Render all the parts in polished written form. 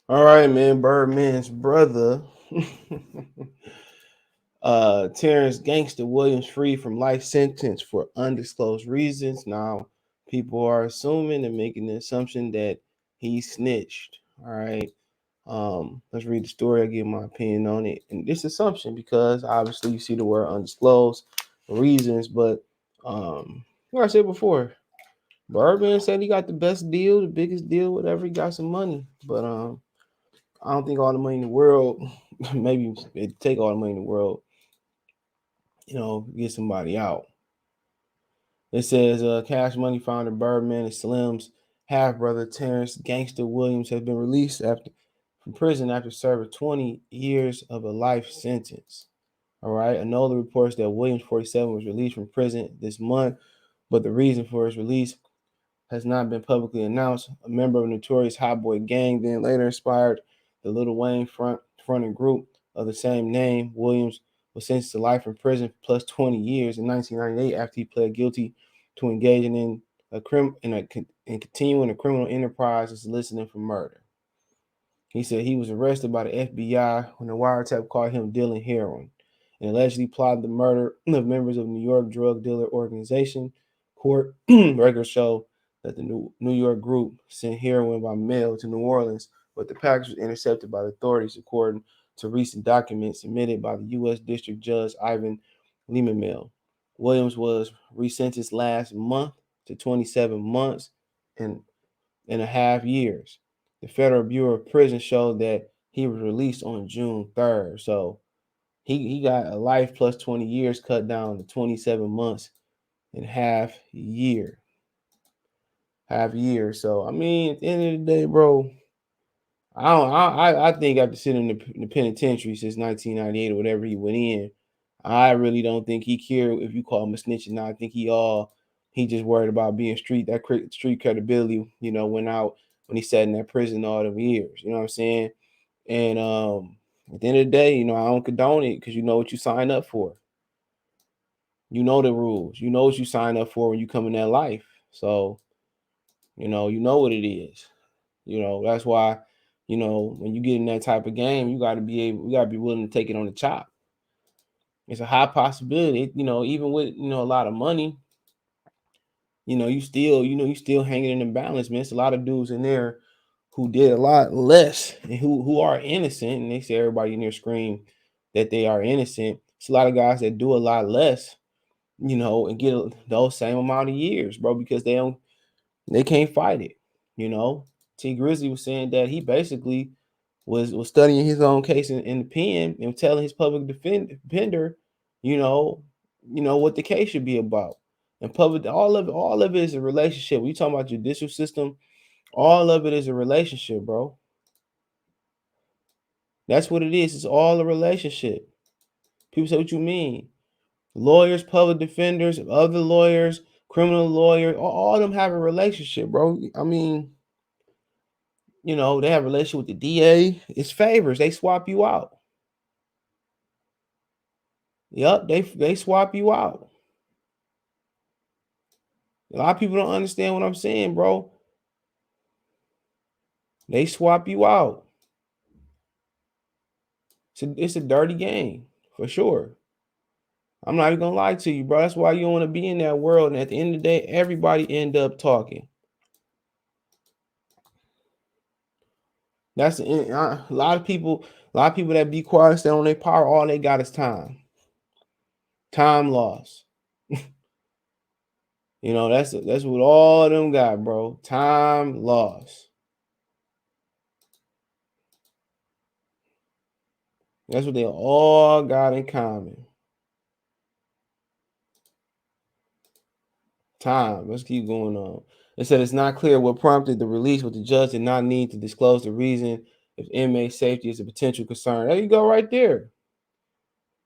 All right, man. Birdman's brother, Terrance Gangsta Williams, free from life sentence for undisclosed reasons. Now, people are assuming and making the assumption that he snitched. All right. Let's read the story. I'll give my opinion on it. And this assumption, because obviously you see the word undisclosed reasons, but like I said before, Birdman said he got the best deal, the biggest deal, whatever. He got some money, but I don't think all the money in the world, maybe it take all the money in the world, get somebody out. It says Cash Money founder Birdman and Slim's half brother Terrance Gangsta Williams has been released from prison after serving 20 years of a life sentence. All right. Another reports that Williams, 47, was released from prison this month, but the reason for his release has not been publicly announced. A member of a notorious hot boy gang then later inspired the Lil Wayne fronted group of the same name. Williams was sentenced to life in prison plus 20 years in 1998 after he pled guilty to engaging in continuing a criminal enterprise and soliciting for murder. He said he was arrested by the FBI when the wiretap caught him dealing heroin and allegedly plotted the murder of members of the New York drug dealer organization. Court records show that the New York group sent heroin by mail to New Orleans, but the package was intercepted by the authorities, according to recent documents submitted by the U.S. District Judge Ivan Lehman. Williams was resentenced last month to 27 months and a half years. The Federal Bureau of Prisons showed that he was released on June 3rd. So he got a life plus 20 years cut down to 27 months and year. Half year. So I mean, at the end of the day, bro, I think after sitting in the penitentiary since 1998 or whatever he went in, I really don't think he cared if you call him a snitch or not. I think he just worried about being street credibility. Went out when he sat in that prison all them years. You know what I'm saying? And at the end of the day, I don't condone it because you know what you sign up for. You know the rules. You know what you sign up for when you come in that life. So you know what it is. That's why, when you get in that type of game, you gotta be willing to take it on the chop. It's a high possibility, even with, a lot of money, you still hanging in the balance, man. It's a lot of dudes in there who did a lot less and who are innocent, and they say everybody in there scream that they are innocent. It's a lot of guys that do a lot less, and get those same amount of years, bro, because they can't fight it. You know, T Grizzly was saying that he basically was studying his own case in the pen and telling his public defender, you know, what the case should be about. And public, all of it is a relationship. When you talking about judicial system, all of it is a relationship, bro. That's what it is. It's all a relationship. People say, what you mean? Lawyers, public defenders, other lawyers, criminal lawyers, all of them have a relationship, bro. I mean, they have a relationship with the DA. It's favors. They swap you out. Yep, they swap you out. A lot of people don't understand what I'm saying, bro. They swap you out. It's a dirty game for sure. I'm not even gonna lie to you, bro. That's why you don't want to be in that world. And at the end of the day, everybody end up talking. That's a lot of people. A lot of people that be quiet and stand on their power. All they got is time. Time loss. That's what all of them got, bro. Time loss. That's what they all got in common. Time. Let's keep going on. It said it's not clear what prompted the release, but the judge did not need to disclose the reason if inmate safety is a potential concern. There you go, right there.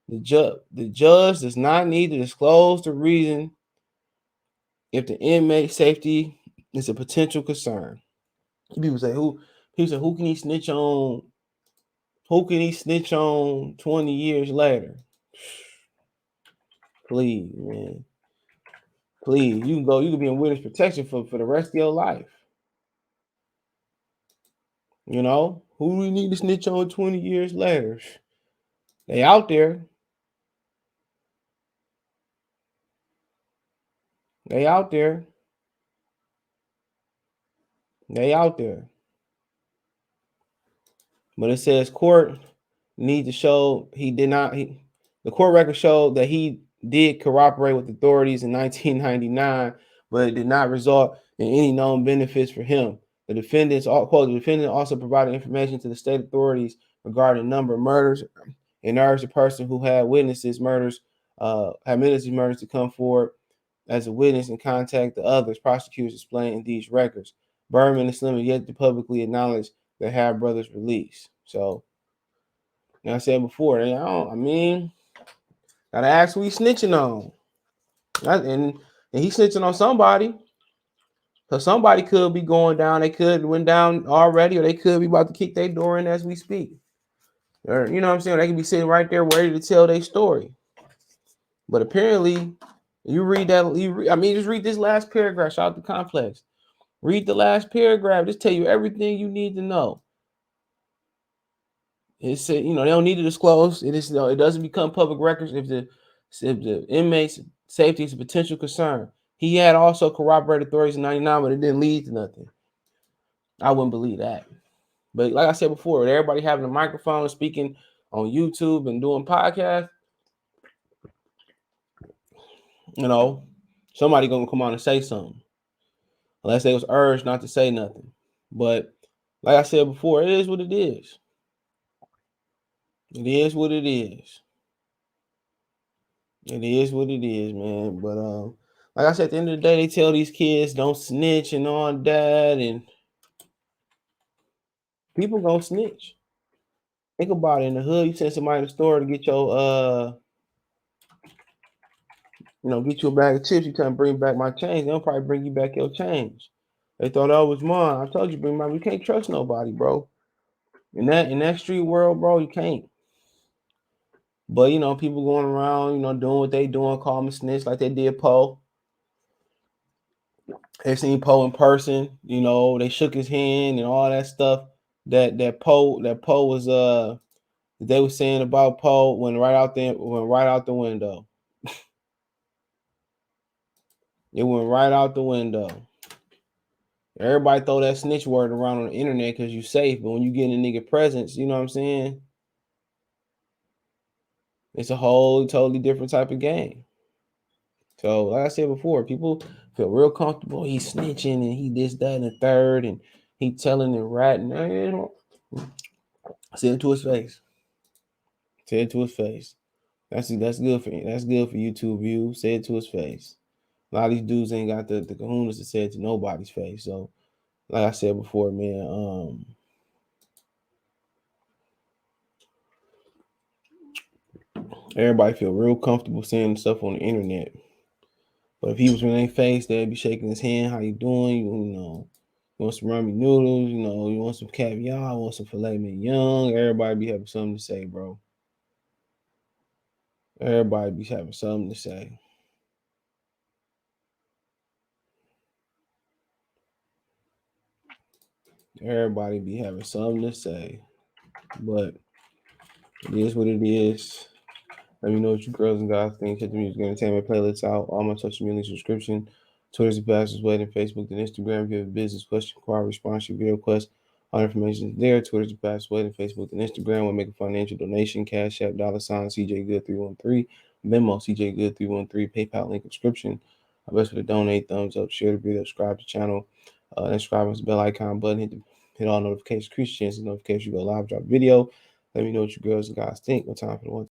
The judge does not need to disclose the reason if the inmate safety is a potential concern. People say who can he snitch on? Who can he snitch on 20 years later? Please, man. Please. You can be in witness protection for the rest of your life. You know, who do we need to snitch on 20 years later? They out there. They out there. They out there. But it says court need to show he did not. The court record showed that he did cooperate with authorities in 1999, but it did not result in any known benefits for him. The defendants, quote, the defendant also provided information to the state authorities regarding the number of murders and urged the person who had witnessed murders to come forward as a witness and contact the others. Prosecutors explained in these records. Birdman and Slim have yet to publicly acknowledge the Half Brothers release. So, like I said before, gotta ask who he snitching on. And he snitching on somebody. So somebody could be going down. They could went down already, or they could be about to kick their door in as we speak. Or you know what I'm saying? They could be sitting right there ready to tell their story. But apparently, you read that. Just read this last paragraph. Shout out to Complex. Read the last paragraph. Just tell you everything you need to know. It said, they don't need to disclose. It is, it doesn't become public records if the inmate's safety is a potential concern. He had also corroborated authorities in '99, but it didn't lead to nothing. I wouldn't believe that. But like I said before, with everybody having a microphone, speaking on YouTube and doing podcasts, somebody gonna come on and say something, unless they was urged not to say nothing. But like I said before, it is what it is. It is what it is. It is what it is, man. But like I said, at the end of the day, they tell these kids don't snitch and all that, and people gonna snitch. Think about it. In the hood, you send somebody to the store to get your get you a bag of chips. You tell them bring back my change. They'll probably bring you back your change. They thought that was mine. I told you bring my. You can't trust nobody, bro. In that street world, bro, you can't. But people going around, doing what they doing, call me snitch like they did Poe. They seen Poe in person, they shook his hand and all that stuff. That Poe was they were saying about Poe went right out the window. It went right out the window. Everybody throw that snitch word around on the internet because you safe, but when you get in a nigga presence, you know what I'm saying? It's a whole totally different type of game. So, like I said before, people feel real comfortable. He's snitching and he this, that, and the third, and he telling and ratting. Say it to his face. Say it to his face. That's good for you. That's good for YouTube views. Say it to his face. A lot of these dudes ain't got the kahunas to say it to nobody's face. So, like I said before, man, everybody feel real comfortable saying stuff on the internet. But if he was in their face, they'd be shaking his hand. How you doing? You want some ramen noodles? You want some caviar? Want some filet mignon? Everybody be having something to say, bro. Everybody be having something to say. Everybody be having something to say. But it is what it is. Let me know what you girls and guys think. Check the music entertainment playlists out. All my social media subscription. Twitter's the fastest way, then Facebook, then Instagram. If you have a business question, inquiry, response, your video request, all information is there. Twitter's the fastest way, then Facebook, then Instagram. We'll make a financial donation. Cash App, $ CJ Good 313. Venmo, CJ Good 313. PayPal link subscription. I best for to donate. Thumbs up, share the video, subscribe to the channel. Subscribe with the bell icon button. Hit all notifications. Increase chances notifications. You go live, drop video. Let me know what you girls and guys think. What time for the one.